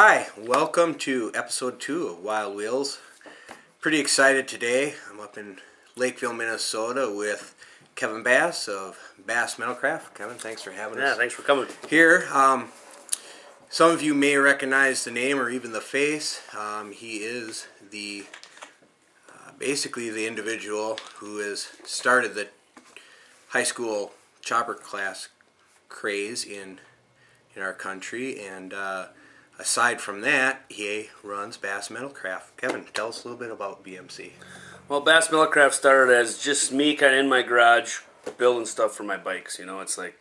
Hi, welcome to episode 2 of Wild Wheels. Pretty excited today. I'm up in Lakeville, Minnesota with Kevin Baas of Baas Metalcraft. Kevin, thanks for having us. Yeah, thanks for coming. Here. Some of you may recognize the name or even the face. He is the basically the individual who has started the high school chopper class craze in our country, and aside from that, he runs Baas Metalcraft. Kevin, tell us a little bit about BMC. Well, Baas Metalcraft started as just me kind of in my garage building stuff for my bikes. You know, it's like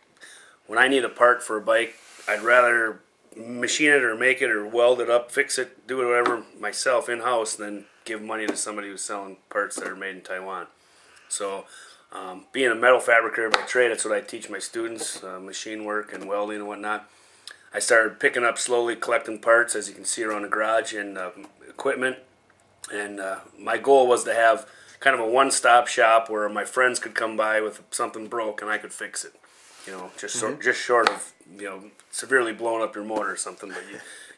when I need a part for a bike, I'd rather machine it or make it or weld it up, fix it, do it whatever myself in-house than give money to somebody who's selling parts that are made in Taiwan. So being a metal fabricator by trade, that's what I teach my students, machine work and welding and whatnot. I started picking up slowly, collecting parts, as you can see around the garage, and equipment. And my goal was to have kind of a one-stop shop where my friends could come by with something broke and I could fix it. You know, just short of, severely blowing up your motor or something. But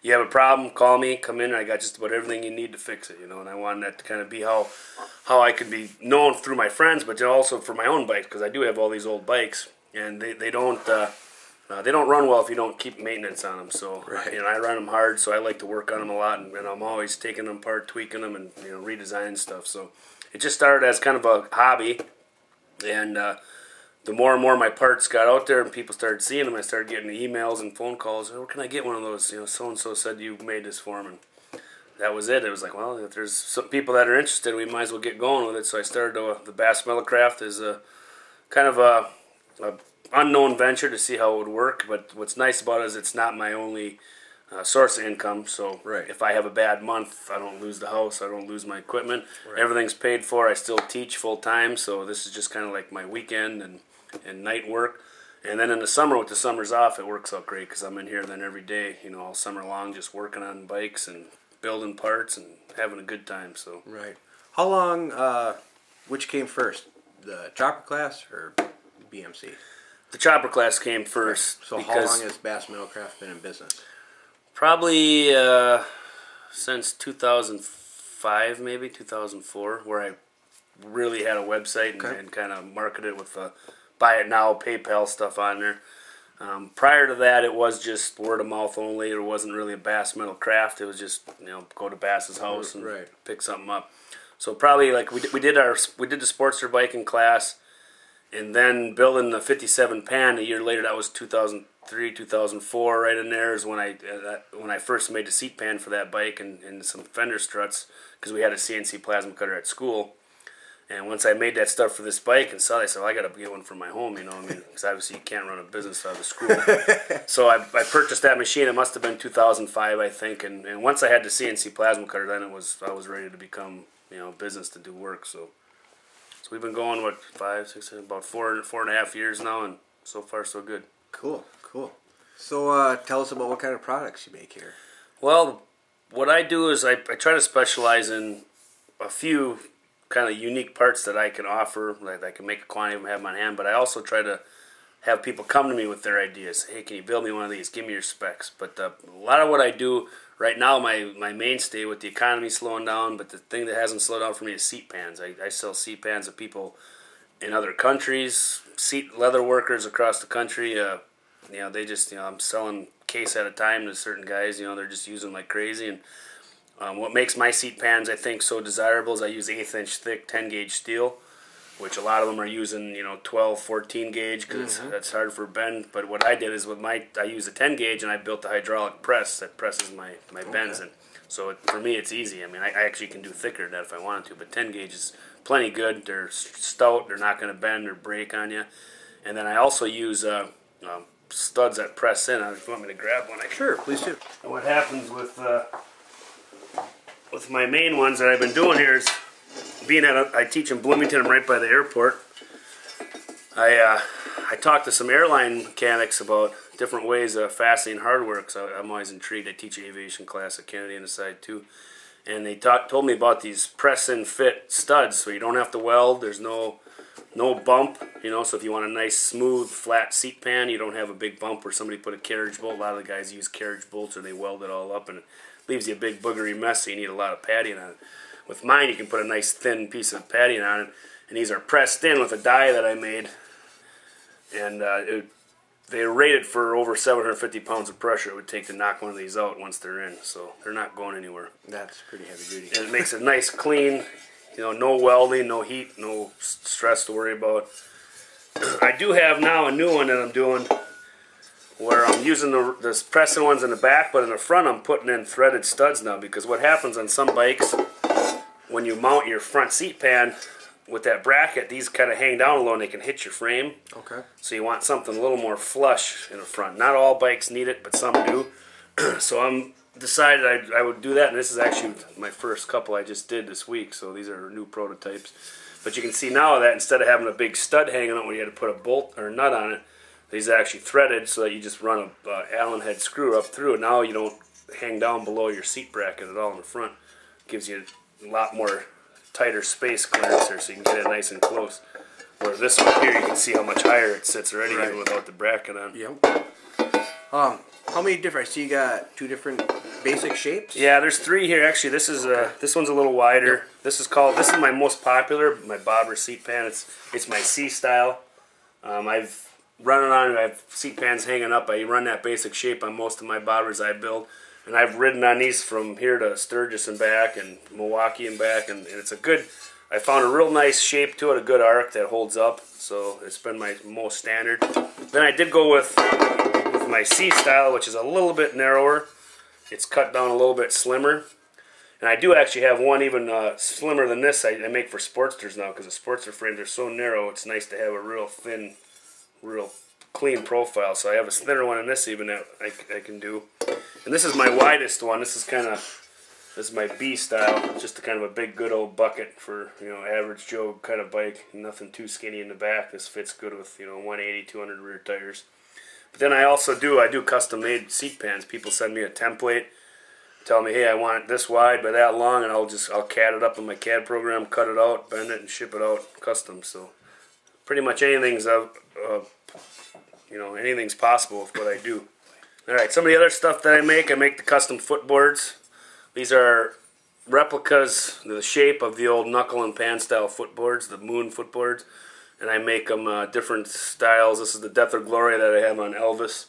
you have a problem, call me, come in, and I got just about everything you need to fix it. And I wanted that to kind of be how I could be known through my friends, but also for my own bikes, because I do have all these old bikes, and they don't run well if you don't keep maintenance on them. So right. I run them hard, so I like to work on them a lot, and I'm always taking them apart, tweaking them, and redesigning stuff. So it just started as kind of a hobby, and the more and more my parts got out there and people started seeing them, I started getting emails and phone calls. Where can I get one of those? So and so said you made this for them, and that was it. It was like, well, if there's some people that are interested, we might as well get going with it. So I started the Baas Metalcraft as a kind of a unknown venture to see how it would work. But what's nice about it is it's not my only source of income. So right. If I have a bad month, I don't lose the house, I don't lose my equipment. Right. Everything's paid for. I still teach full time, so this is just kind of like my weekend and night work. And then in the summer, with the summers off, it works out great because I'm in here then every day, all summer long, just working on bikes and building parts and having a good time. So right. How long? Which came first, the chopper class or BMC? The chopper class came first. So how long has Baas Metalcraft been in business? Probably since 2005, maybe 2004, where I really had a website and kind of marketed with buy it now, PayPal stuff on there. Prior to that, it was just word of mouth only. There wasn't really a Baas Metalcraft. It was just go to Baas's house and pick something up. So probably like we did the Sportster biking class, and then building the 57 pan a year later. That was 2003, 2004. Right in there is when I first made the seat pan for that bike and some fender struts, because we had a CNC plasma cutter at school. And once I made that stuff for this bike and saw it, I said, well, I got to get one for my home, because obviously you can't run a business out of school. So I purchased that machine. It must have been 2005, I think. And once I had the CNC plasma cutter, then I was ready to become, business to do work. So we've been going, about 4.5 years now, and so far so good. Cool. So tell us about what kind of products you make here. Well, what I do is I try to specialize in a few kind of unique parts that I can offer. Like I can make a quantity of them, have them on hand, but I also try to have people come to me with their ideas. Hey, can you build me one of these? Give me your specs. But a lot of what I do right now, my mainstay with the economy slowing down, but the thing that hasn't slowed down for me is seat pans. I sell seat pans to people in other countries, seat leather workers across the country. They just, I'm selling case at a time to certain guys. They're just using them like crazy. And what makes my seat pans, I think, so desirable is I use 1/8 inch thick 10 gauge steel, which a lot of them are using 12, 14 gauge because that's hard for bend. But what I did is I use a 10 gauge and I built a hydraulic press that presses my bends. And so for me it's easy. I actually can do thicker than that if I wanted to, but 10 gauge is plenty good. They're stout, they're not going to bend or break on you. And then I also use studs that press in. If you want me to grab one, I can. Sure, please do. And what happens with my main ones that I've been doing here is, being I teach in Bloomington, I'm right by the airport. I talked to some airline mechanics about different ways of fastening hardware, because I'm always intrigued. I teach aviation class at Kennedy on the side too, and they told me about these press and fit studs, so you don't have to weld. There's no No bump, you know, so if you want a nice smooth flat seat pan, you don't have a big bump where somebody put a carriage bolt. A lot of the guys use carriage bolts or they weld it all up and it leaves you a big boogery mess, so you need a lot of padding on it. With mine, you can put a nice thin piece of padding on it, and these are pressed in with a die that I made, and they're rated for over 750 pounds of pressure it would take to knock one of these out once they're in, so they're not going anywhere. That's pretty heavy duty. And it makes it nice, clean, you know, no welding, no heat, no stress to worry about. I do have now a new one that I'm doing where I'm using the pressing ones in the back, but in the front I'm putting in threaded studs now, because what happens on some bikes, when you mount your front seat pan with that bracket, these kind of hang down a little and they can hit your frame. Okay. So you want something a little more flush in the front. Not all bikes need it, but some do. So I'm decided I would do that, and this is actually my first couple I just did this week, so these are new prototypes. But you can see now that instead of having a big stud hanging out where you had to put a bolt or a nut on it, these are actually threaded so that you just run a Allen head screw up through, and now you don't hang down below your seat bracket at all in the front. Gives you a lot more tighter space clearance there, so you can get it nice and close. Where this one here, you can see how much higher it sits already, even without the bracket on. Yep. How many different? I see you got 2 different basic shapes. Yeah, there's 3 here. Actually, this is this one's a little wider. Yep. This is my most popular, my bobber seat pan. It's my C style. I've run it on. I have seat pans hanging up. I run that basic shape on most of my bobbers I build. And I've ridden on these from here to Sturgis and back and Milwaukee and back, and it's a good, I found a real nice shape to it, a good arc that holds up, so it's been my most standard. Then I did go with my C style, which is a little bit narrower. It's cut down a little bit slimmer. And I do actually have one even slimmer than this I make for Sportsters now, because the Sportster frames are so narrow, it's nice to have a real thin, real clean profile. So I have a thinner one in this even that I can do. And this is my widest one. This is my B style. Just a kind of a big good old bucket for, you know, average Joe kind of bike. Nothing too skinny in the back. This fits good with, you know, 180, 200 rear tires. But then I do custom made seat pans. People send me a template, tell me, hey, I want it this wide by that long, and I'll CAD it up in my CAD program, cut it out, bend it, and ship it out custom. So pretty much anything's anything's possible with what I do. Alright, some of the other stuff that I make the custom footboards. These are replicas, the shape of the old knuckle and pan style footboards, the moon footboards. And I make them different styles. This is the Death or Glory that I have on Elvis.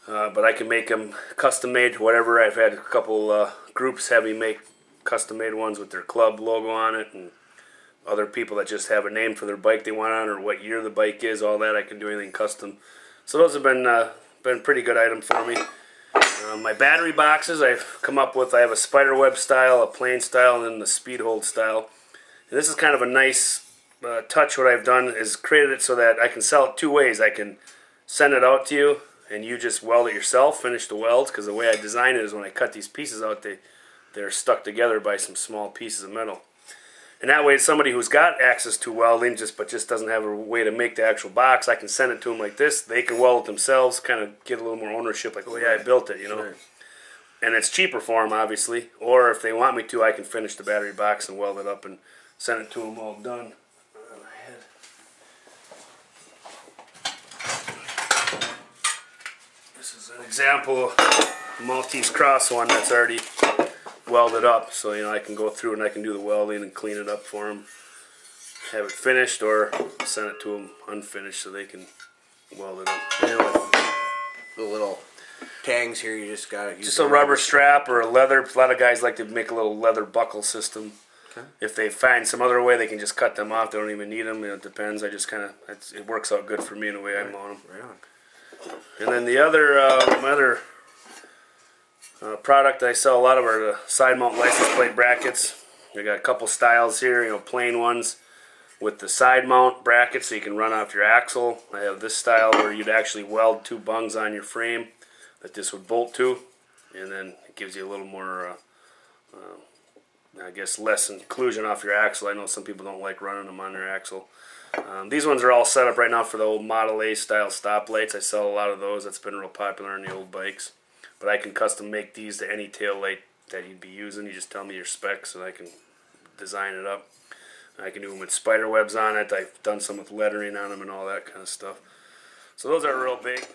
But I can make them custom made, whatever. I've had a couple groups have me make custom made ones with their club logo on it, and other people that just have a name for their bike they want on, or what year the bike is, all that. I can do anything custom. So those have been pretty good item for me. My battery boxes I've come up with, I have a spiderweb style, a plain style, and then the speed hold style. And this is kind of a nice touch. What I've done is created it so that I can sell it 2 ways. I can send it out to you and you just weld it yourself, finish the welds, because the way I design it is when I cut these pieces out, they're stuck together by some small pieces of metal. And that way, somebody who's got access to welding, but just doesn't have a way to make the actual box, I can send it to them like this. They can weld it themselves, kind of get a little more ownership, like, oh yeah, I built it, you know. Right. And it's cheaper for them, obviously. Or if they want me to, I can finish the battery box and weld it up and send it to them all done. This is an example of a Maltese cross one that's already welded up, so you know I can go through and I can do the welding and clean it up for them, have it finished, or send it to them unfinished so they can weld it up. And with the little tangs here, you just got just a rubber strap or a leather. A lot of guys like to make a little leather buckle system. Okay. If they find some other way, they can just cut them off. They don't even need them. You know, it depends. I just it works out good for me in the way I mount them. Right on. And then the other my other product I sell a lot of are the side mount license plate brackets. I got a couple styles here, you know, plain ones with the side mount brackets so you can run off your axle. I have this style where you'd actually weld 2 bungs on your frame that this would bolt to, and then it gives you a little more, I guess, less inclusion off your axle. I know some people don't like running them on their axle. These ones are all set up right now for the old Model A style stoplights. I sell a lot of those. That's been real popular in the old bikes. But I can custom make these to any tail light that you'd be using. You just tell me your specs and I can design it up. I can do them with spider webs on it. I've done some with lettering on them and all that kind of stuff. So those are real big.